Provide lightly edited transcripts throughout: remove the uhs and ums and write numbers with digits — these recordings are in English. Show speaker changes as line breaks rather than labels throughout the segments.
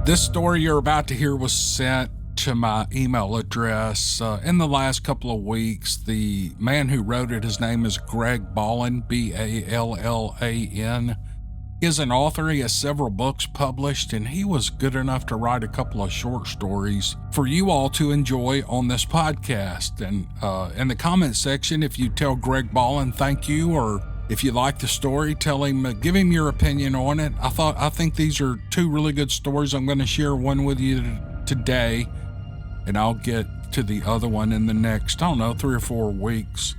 This story you're about to hear was sent to my email address in the last couple of weeks. The man who wrote it, his name is Greg Ballen, Ballan. He is an author. He has several books published, and he was good enough to write a couple of short stories for you all to enjoy on this podcast. And in the comment section, if you tell Greg Ballen thank you, or if you like the story, tell him, give him your opinion on it. I think these are two really good stories. I'm going to share one with you today, and I'll get to the other one in the next, 3 or 4 weeks.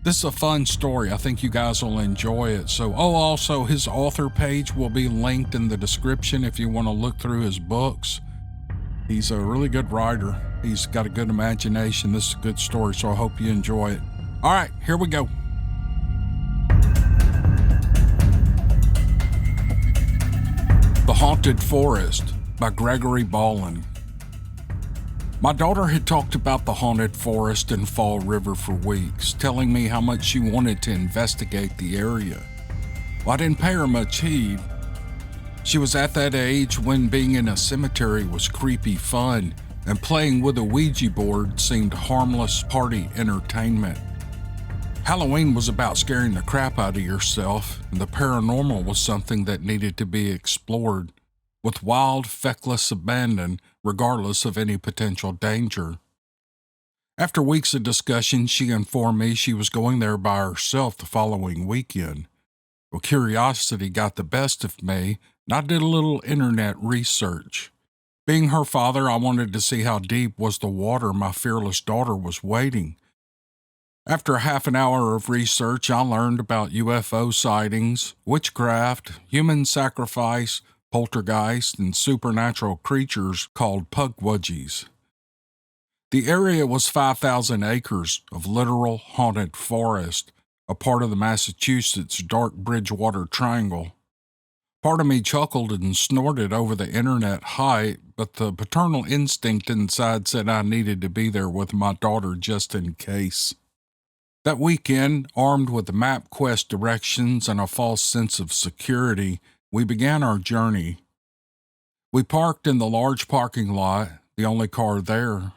This is a fun story. I think you guys will enjoy it. So, also his author page will be linked in the description if you want to look through his books. He's a really good writer. He's got a good imagination. This is a good story, so I hope you enjoy it. All right, here we go. The Haunted Forest by Gregory Ballen. My daughter had talked about the haunted forest in Fall River for weeks, telling me how much she wanted to investigate the area. Well, I didn't pay her much heed. She was at that age when being in a cemetery was creepy fun, and playing with a Ouija board seemed harmless party entertainment. Halloween was about scaring the crap out of yourself, and the paranormal was something that needed to be explored with wild, feckless abandon, regardless of any potential danger. After weeks of discussion, she informed me she was going there by herself the following weekend. Well, curiosity got the best of me, and I did a little internet research. Being her father, I wanted to see how deep was the water my fearless daughter was wading. After a half an hour of research, I learned about UFO sightings, witchcraft, human sacrifice, poltergeist, and supernatural creatures called pugwudgies. The area was 5,000 acres of literal haunted forest, a part of the Massachusetts Dark Bridgewater Triangle. Part of me chuckled and snorted over the internet hype, but the paternal instinct inside said I needed to be there with my daughter just in case. That weekend, armed with MapQuest directions and a false sense of security, we began our journey. We parked in the large parking lot, the only car there.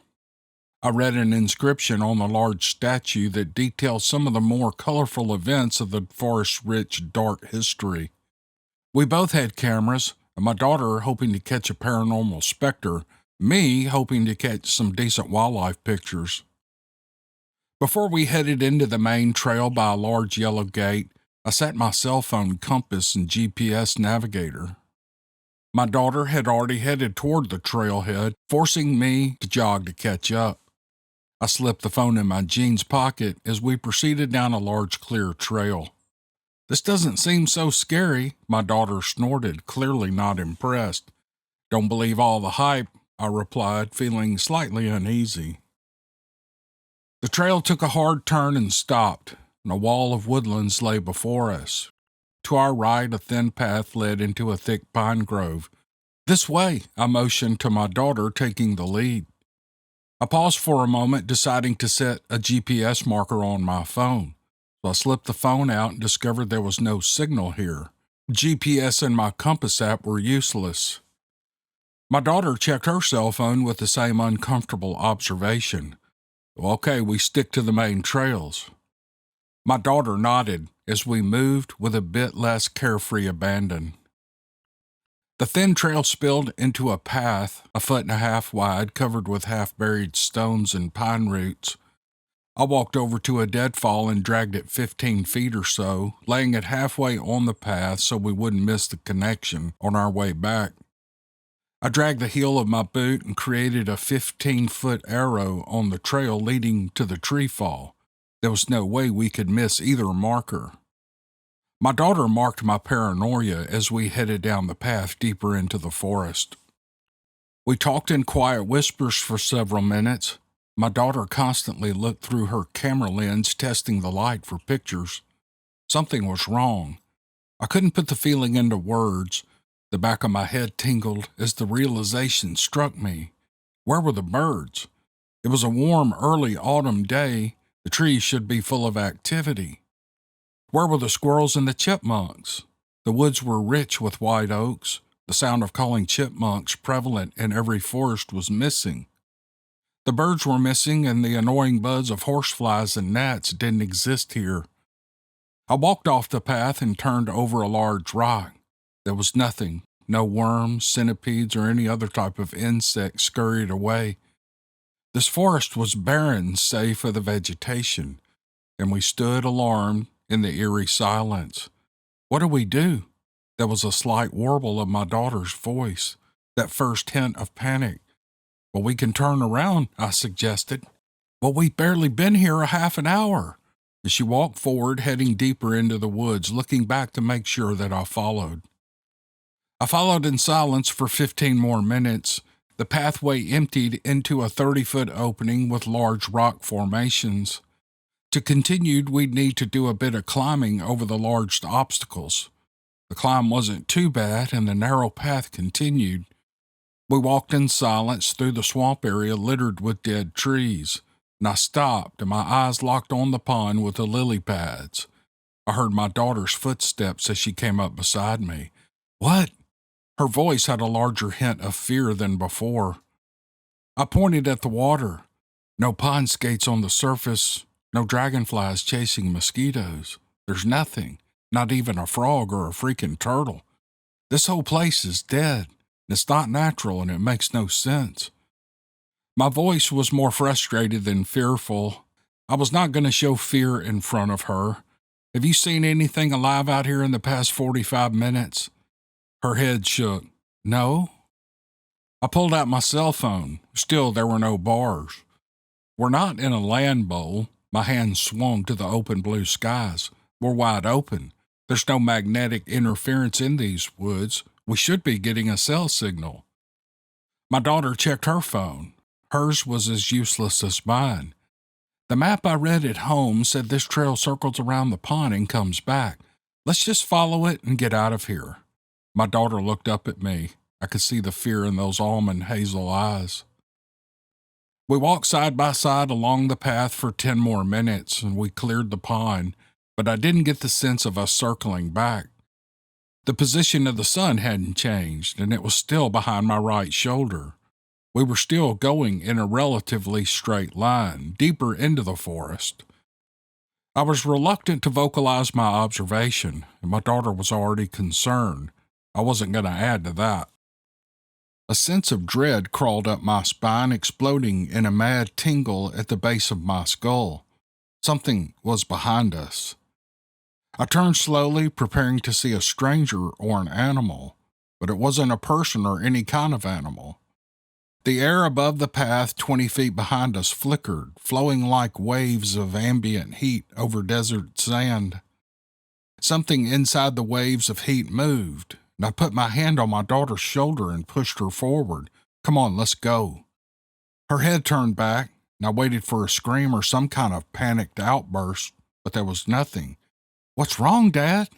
I read an inscription on the large statue that details some of the more colorful events of the forest's rich, dark history. We both had cameras, and my daughter hoping to catch a paranormal specter, me hoping to catch some decent wildlife pictures. Before we headed into the main trail by a large yellow gate, I set my cell phone compass and GPS navigator. My daughter had already headed toward the trailhead, forcing me to jog to catch up. I slipped the phone in my jeans pocket as we proceeded down a large clear trail. "This doesn't seem so scary," my daughter snorted, clearly not impressed. "Don't believe all the hype," I replied, feeling slightly uneasy. The trail took a hard turn and stopped, and a wall of woodlands lay before us. To our right, a thin path led into a thick pine grove. "This way," I motioned to my daughter, taking the lead. I paused for a moment, deciding to set a GPS marker on my phone. So I slipped the phone out and discovered there was no signal here. GPS and my compass app were useless. My daughter checked her cell phone with the same uncomfortable observation. "Okay, we stick to the main trails." My daughter nodded as we moved with a bit less carefree abandon. The thin trail spilled into a path 1.5 feet wide, covered with half-buried stones and pine roots. I walked over to a deadfall and dragged it 15 feet or so, laying it halfway on the path so we wouldn't miss the connection on our way back. I dragged the heel of my boot and created a 15-foot arrow on the trail leading to the tree fall. There was no way we could miss either marker. My daughter marked my paranoia as we headed down the path deeper into the forest. We talked in quiet whispers for several minutes. My daughter constantly looked through her camera lens, testing the light for pictures. Something was wrong. I couldn't put the feeling into words. The back of my head tingled as the realization struck me. Where were the birds? It was a warm, early autumn day. The trees should be full of activity. Where were the squirrels and the chipmunks? The woods were rich with white oaks. The sound of calling chipmunks prevalent in every forest was missing. The birds were missing, and the annoying buzz of horseflies and gnats didn't exist here. I walked off the path and turned over a large rock. There was nothing. No worms, centipedes, or any other type of insect scurried away. This forest was barren save for the vegetation, and we stood alarmed in the eerie silence. What do we do? There was a slight warble of my daughter's voice, that first hint of panic. Well, we can turn around, I suggested. Well, we've barely been here a half an hour. And she walked forward, heading deeper into the woods, looking back to make sure that I followed. I followed in silence for 15 more minutes. The pathway emptied into a 30-foot opening with large rock formations. To continue, we'd need to do a bit of climbing over the large obstacles. The climb wasn't too bad, and the narrow path continued. We walked in silence through the swamp area littered with dead trees, and I stopped, and my eyes locked on the pond with the lily pads. I heard my daughter's footsteps as she came up beside me. What? Her voice had a larger hint of fear than before. I pointed at the water. No pond skates on the surface, no dragonflies chasing mosquitoes. There's nothing, not even a frog or a freaking turtle. This whole place is dead. It's not natural, and it makes no sense. My voice was more frustrated than fearful. I was not going to show fear in front of her. Have you seen anything alive out here in the past 45 minutes? Her head shook. No. I pulled out my cell phone. Still, there were no bars. We're not in a land bowl. My hand swung to the open blue skies. We're wide open. There's no magnetic interference in these woods. We should be getting a cell signal. My daughter checked her phone. Hers was as useless as mine. The map I read at home said this trail circles around the pond and comes back. Let's just follow it and get out of here. My daughter looked up at me. I could see the fear in those almond hazel eyes. We walked side by side along the path for 10 more minutes, and we cleared the pond, but I didn't get the sense of us circling back. The position of the sun hadn't changed, and it was still behind my right shoulder. We were still going in a relatively straight line, deeper into the forest. I was reluctant to vocalize my observation, and my daughter was already concerned. I wasn't going to add to that. A sense of dread crawled up my spine, exploding in a mad tingle at the base of my skull. Something was behind us. I turned slowly, preparing to see a stranger or an animal, but it wasn't a person or any kind of animal. The air above the path 20 feet behind us flickered, flowing like waves of ambient heat over desert sand. Something inside the waves of heat moved, and I put my hand on my daughter's shoulder and pushed her forward. Come on, let's go. Her head turned back, and I waited for a scream or some kind of panicked outburst, but there was nothing. What's wrong, Dad?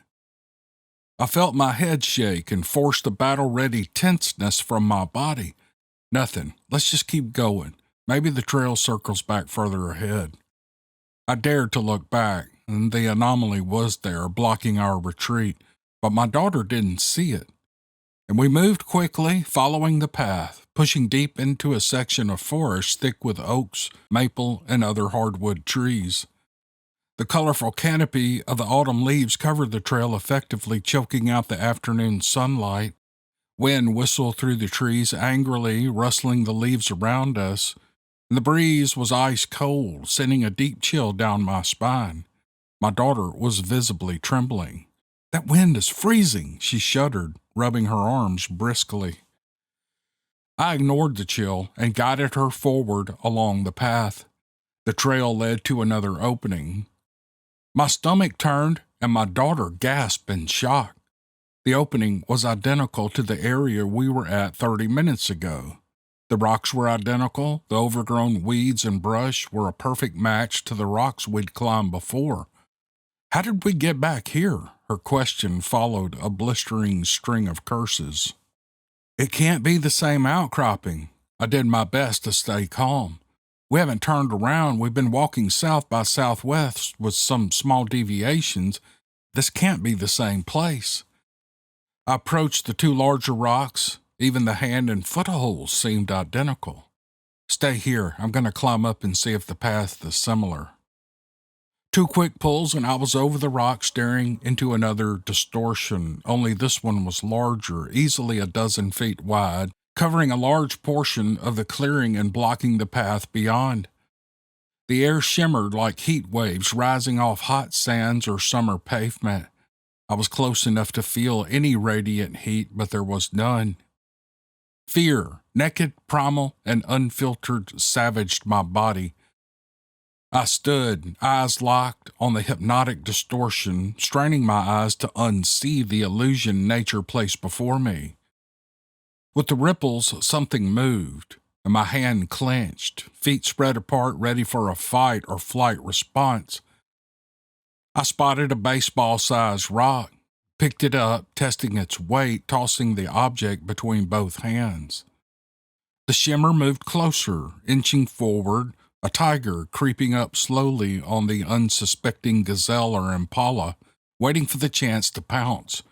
I felt my head shake and forced the battle-ready tenseness from my body. Nothing. Let's just keep going. Maybe the trail circles back further ahead. I dared to look back, and the anomaly was there, blocking our retreat, but my daughter didn't see it. And we moved quickly, following the path, pushing deep into a section of forest thick with oaks, maple, and other hardwood trees. The colorful canopy of the autumn leaves covered the trail, effectively choking out the afternoon sunlight. Wind whistled through the trees angrily, rustling the leaves around us, and the breeze was ice cold, sending a deep chill down my spine. My daughter was visibly trembling. That wind is freezing, she shuddered, rubbing her arms briskly. I ignored the chill and guided her forward along the path. The trail led to another opening. My stomach turned, and my daughter gasped in shock. The opening was identical to the area we were at 30 minutes ago. The rocks were identical, the overgrown weeds and brush were a perfect match to the rocks we'd climbed before. How did we get back here? Her question followed a blistering string of curses. It can't be the same outcropping. I did my best to stay calm. We haven't turned around. We've been walking south by southwest with some small deviations. This can't be the same place. I approached the two larger rocks. Even the hand and footholds seemed identical. Stay here. I'm going to climb up and see if the path is similar. Two quick pulls and I was over the rock staring into another distortion, only this one was larger, easily a dozen feet wide, covering a large portion of the clearing and blocking the path beyond. The air shimmered like heat waves rising off hot sands or summer pavement. I was close enough to feel any radiant heat, but there was none. Fear, naked, primal, and unfiltered, savaged my body. I stood, eyes locked on the hypnotic distortion, straining my eyes to unsee the illusion nature placed before me. With the ripples, something moved, and my hand clenched, feet spread apart, ready for a fight or flight response. I spotted a baseball-sized rock, picked it up, testing its weight, tossing the object between both hands. The shimmer moved closer, inching forward, a tiger creeping up slowly on the unsuspecting gazelle or impala, waiting for the chance to pounce.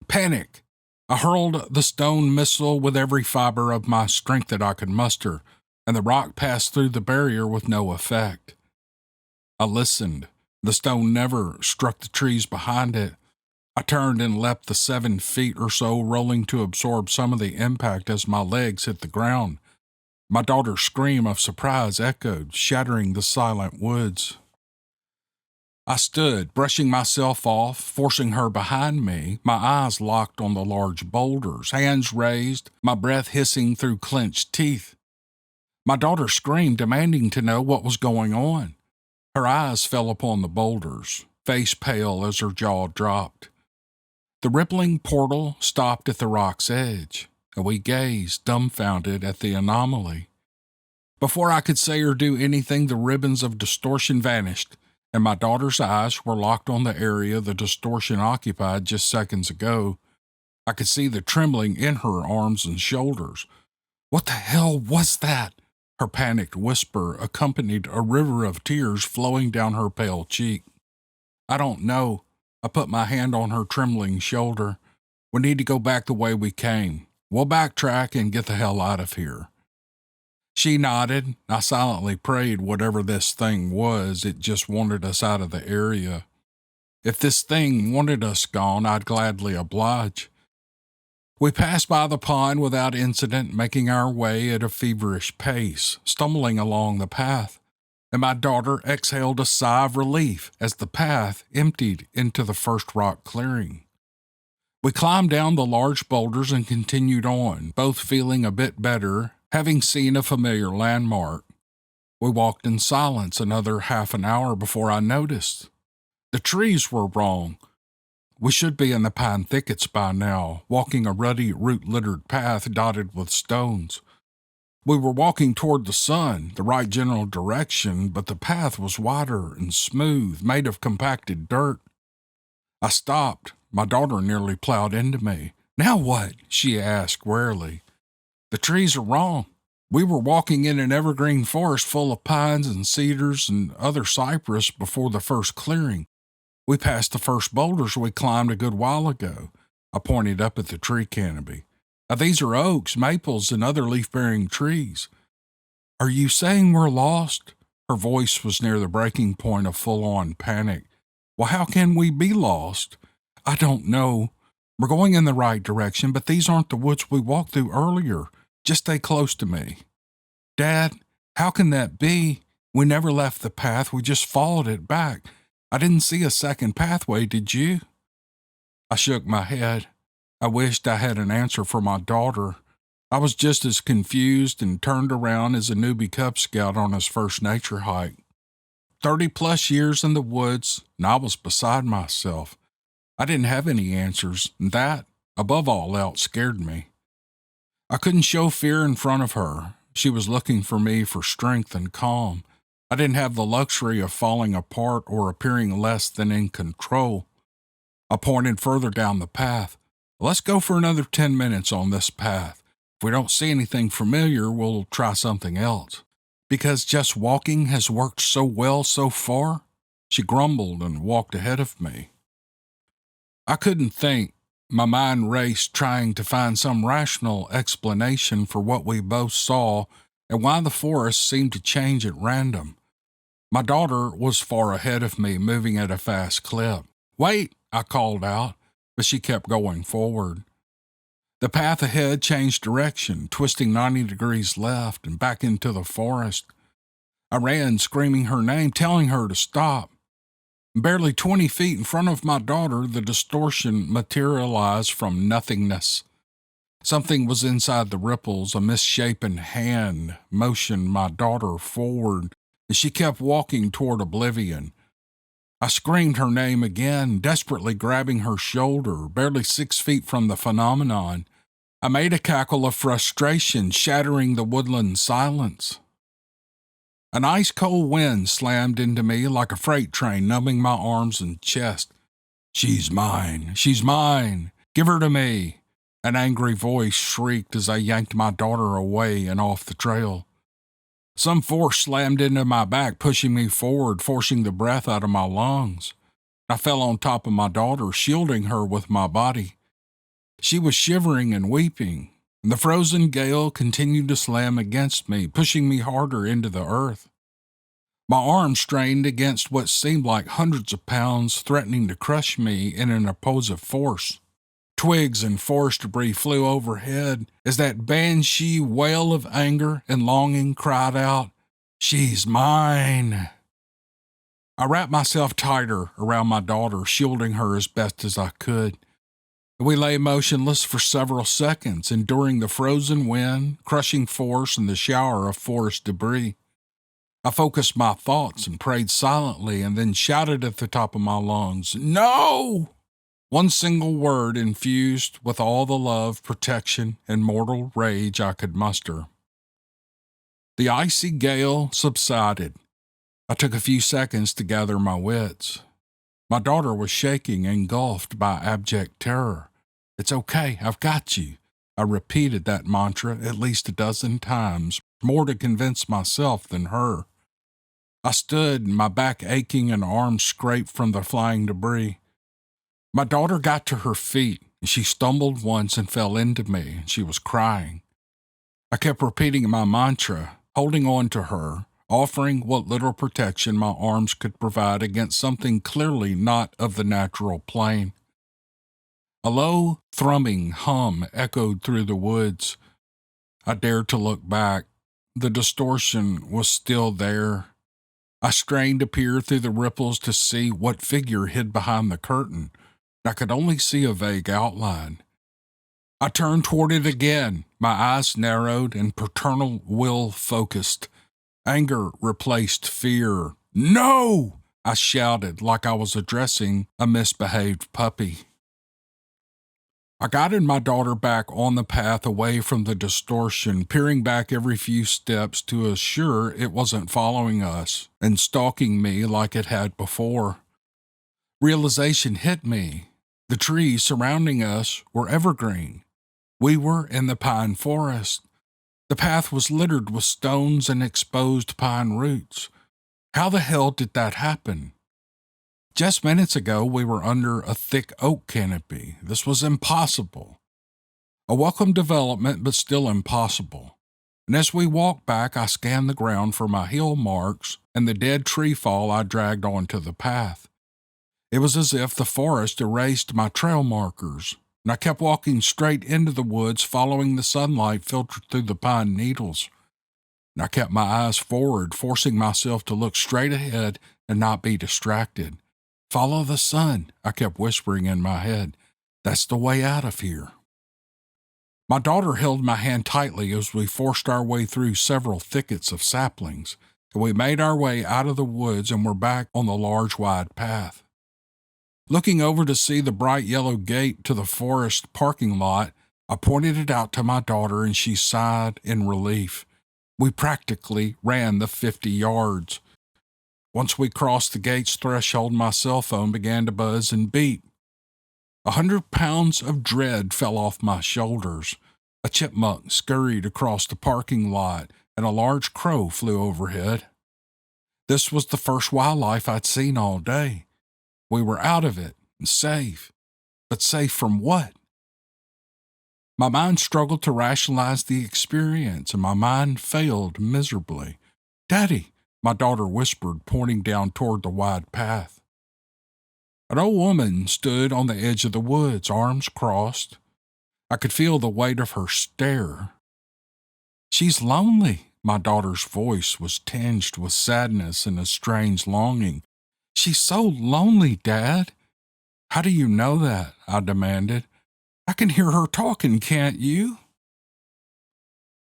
Panic! I hurled the stone missile with every fiber of my strength that I could muster, and the rock passed through the barrier with no effect. I listened. The stone never struck the trees behind it. I turned and leapt the 7 feet or so, rolling to absorb some of the impact as my legs hit the ground. My daughter's scream of surprise echoed, shattering the silent woods. I stood, brushing myself off, forcing her behind me, my eyes locked on the large boulders, hands raised, my breath hissing through clenched teeth. My daughter screamed, demanding to know what was going on. Her eyes fell upon the boulders, face pale as her jaw dropped. The rippling portal stopped at the rock's edge, and we gazed, dumbfounded, at the anomaly. Before I could say or do anything, the ribbons of distortion vanished, and my daughter's eyes were locked on the area the distortion occupied just seconds ago. I could see the trembling in her arms and shoulders. "What the hell was that?" Her panicked whisper accompanied a river of tears flowing down her pale cheek. "I don't know." I put my hand on her trembling shoulder. "We need to go back the way we came. We'll backtrack and get the hell out of here." She nodded. I silently prayed whatever this thing was, it just wanted us out of the area. If this thing wanted us gone, I'd gladly oblige. We passed by the pond without incident, making our way at a feverish pace, stumbling along the path, and my daughter exhaled a sigh of relief as the path emptied into the first rock clearing. We climbed down the large boulders and continued on, both feeling a bit better, having seen a familiar landmark. We walked in silence another half an hour before I noticed. The trees were wrong. We should be in the pine thickets by now, walking a ruddy, root-littered path dotted with stones. We were walking toward the sun, the right general direction, but the path was wider and smooth, made of compacted dirt. I stopped. My daughter nearly plowed into me. "Now what?" she asked warily. "The trees are wrong. We were walking in an evergreen forest full of pines and cedars and other cypress before the first clearing. We passed the first boulders we climbed a good while ago." I pointed up at the tree canopy. "Now these are oaks, maples, and other leaf-bearing trees." "Are you saying we're lost?" Her voice was near the breaking point of full-on panic. "Well, how can we be lost?" "I don't know. We're going in the right direction, but these aren't the woods we walked through earlier. Just stay close to me." "Dad, how can that be? We never left the path, we just followed it back. I didn't see a second pathway, did you?" I shook my head. I wished I had an answer for my daughter. I was just as confused and turned around as a newbie Cub Scout on his first nature hike. 30-plus years in the woods, and I was beside myself. I didn't have any answers, and that, above all else, scared me. I couldn't show fear in front of her. She was looking for me for strength and calm. I didn't have the luxury of falling apart or appearing less than in control. I pointed further down the path. "Let's go for another 10 minutes on this path. If we don't see anything familiar, we'll try something else. Because just walking has worked so well so far?" She grumbled and walked ahead of me. I couldn't think. My mind raced, trying to find some rational explanation for what we both saw and why the forest seemed to change at random. My daughter was far ahead of me, moving at a fast clip. "Wait," I called out, but she kept going forward. The path ahead changed direction, twisting 90 degrees left and back into the forest. I ran, screaming her name, telling her to stop. Barely 20 feet in front of my daughter, the distortion materialized from nothingness. Something was inside the ripples. A misshapen hand motioned my daughter forward, and she kept walking toward oblivion. I screamed her name again, desperately grabbing her shoulder, barely 6 feet from the phenomenon. I made a cackle of frustration, shattering the woodland silence. An ice-cold wind slammed into me like a freight train, numbing my arms and chest. "She's mine! She's mine! Give her to me!" An angry voice shrieked as I yanked my daughter away and off the trail. Some force slammed into my back, pushing me forward, forcing the breath out of my lungs. I fell on top of my daughter, shielding her with my body. She was shivering and weeping, and the frozen gale continued to slam against me, pushing me harder into the earth. My arm strained against what seemed like hundreds of pounds, threatening to crush me in an opposite force. Twigs and forest debris flew overhead as that banshee wail of anger and longing cried out, "She's mine!" I wrapped myself tighter around my daughter, shielding her as best as I could. We lay motionless for several seconds, enduring the frozen wind, crushing force, and the shower of forest debris. I focused my thoughts and prayed silently, and then shouted at the top of my lungs, "No!" One single word infused with all the love, protection, and mortal rage I could muster. The icy gale subsided. I took a few seconds to gather my wits. My daughter was shaking, engulfed by abject terror. "It's okay, I've got you." I repeated that mantra at least a dozen times, more to convince myself than her. I stood, my back aching and arms scraped from the flying debris. My daughter got to her feet, and she stumbled once and fell into me, and she was crying. I kept repeating my mantra, holding on to her, offering what little protection my arms could provide against something clearly not of the natural plane. A low, thrumming hum echoed through the woods. I dared to look back. The distortion was still there. I strained to peer through the ripples to see what figure hid behind the curtain. I could only see a vague outline. I turned toward it again, my eyes narrowed and paternal will focused. Anger replaced fear. "No!" I shouted like I was addressing a misbehaved puppy. I guided my daughter back on the path away from the distortion, peering back every few steps to assure it wasn't following us and stalking me like it had before. Realization hit me. The trees surrounding us were evergreen. We were in the pine forest. The path was littered with stones and exposed pine roots. How the hell did that happen? Just minutes ago, we were under a thick oak canopy. This was impossible. A welcome development, but still impossible. And as we walked back, I scanned the ground for my heel marks and the dead tree fall I dragged onto the path. It was as if the forest erased my trail markers, and I kept walking straight into the woods, following the sunlight filtered through the pine needles. And I kept my eyes forward, forcing myself to look straight ahead and not be distracted. "Follow the sun," I kept whispering in my head. "That's the way out of here." My daughter held my hand tightly as we forced our way through several thickets of saplings, and we made our way out of the woods and were back on the large, wide path. Looking over to see the bright yellow gate to the forest parking lot, I pointed it out to my daughter and she sighed in relief. We practically ran the 50 yards. Once we crossed the gate's threshold, my cell phone began to buzz and beep. 100 pounds of dread fell off my shoulders. A chipmunk scurried across the parking lot and a large crow flew overhead. This was the first wildlife I'd seen all day. We were out of it and safe. But safe from what? My mind struggled to rationalize the experience, and my mind failed miserably. "Daddy," my daughter whispered, pointing down toward the wide path. An old woman stood on the edge of the woods, arms crossed. I could feel the weight of her stare. "She's lonely." My daughter's voice was tinged with sadness and a strange longing. "She's so lonely, Dad." "How do you know that?" I demanded. "I can hear her talking, can't you?"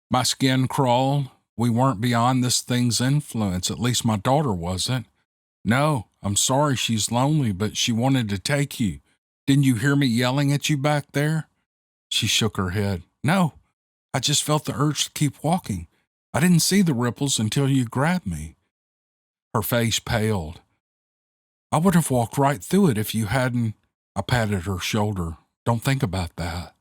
My skin crawled. We weren't beyond this thing's influence, at least my daughter wasn't. "No, I'm sorry she's lonely, but she wanted to take you. Didn't you hear me yelling at you back there?" She shook her head. "No, I just felt the urge to keep walking. I didn't see the ripples until you grabbed me." Her face paled. "I would have walked right through it if you hadn't." I patted her shoulder. "Don't think about that."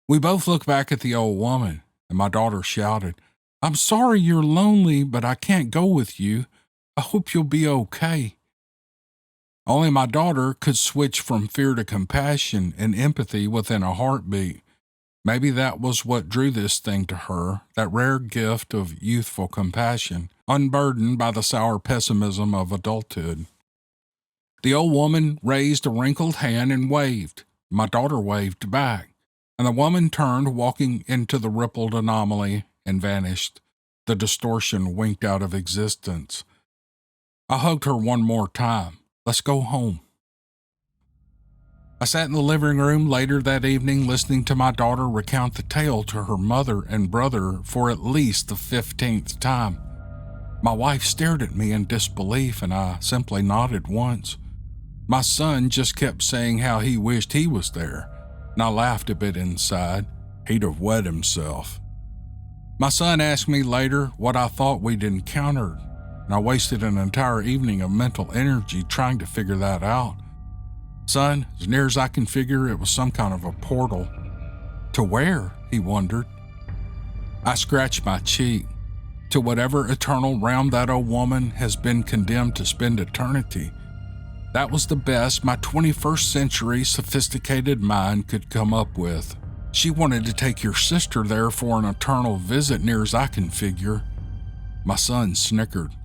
We both looked back at the old woman, and my daughter shouted, "I'm sorry you're lonely, but I can't go with you. I hope you'll be okay." Only my daughter could switch from fear to compassion and empathy within a heartbeat. Maybe that was what drew this thing to her, that rare gift of youthful compassion, unburdened by the sour pessimism of adulthood. The old woman raised a wrinkled hand and waved. My daughter waved back, and the woman turned, walking into the rippled anomaly, and vanished. The distortion winked out of existence. I hugged her one more time. "Let's go home." I sat in the living room later that evening listening to my daughter recount the tale to her mother and brother for at least the 15th time. My wife stared at me in disbelief, and I simply nodded once. My son just kept saying how he wished he was there, and I laughed a bit inside. He'd have wet himself. My son asked me later what I thought we'd encountered, and I wasted an entire evening of mental energy trying to figure that out. "Son, as near as I can figure, it was some kind of a portal." "To where?" he wondered. I scratched my cheek. "To whatever eternal realm that old woman has been condemned to spend eternity." That was the best my 21st century sophisticated mind could come up with. "She wanted to take your sister there for an eternal visit, near as I can figure." My son snickered.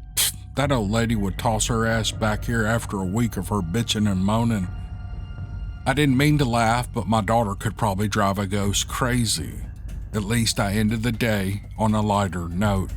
"That old lady would toss her ass back here after a week of her bitching and moaning." I didn't mean to laugh, but my daughter could probably drive a ghost crazy. At least I ended the day on a lighter note.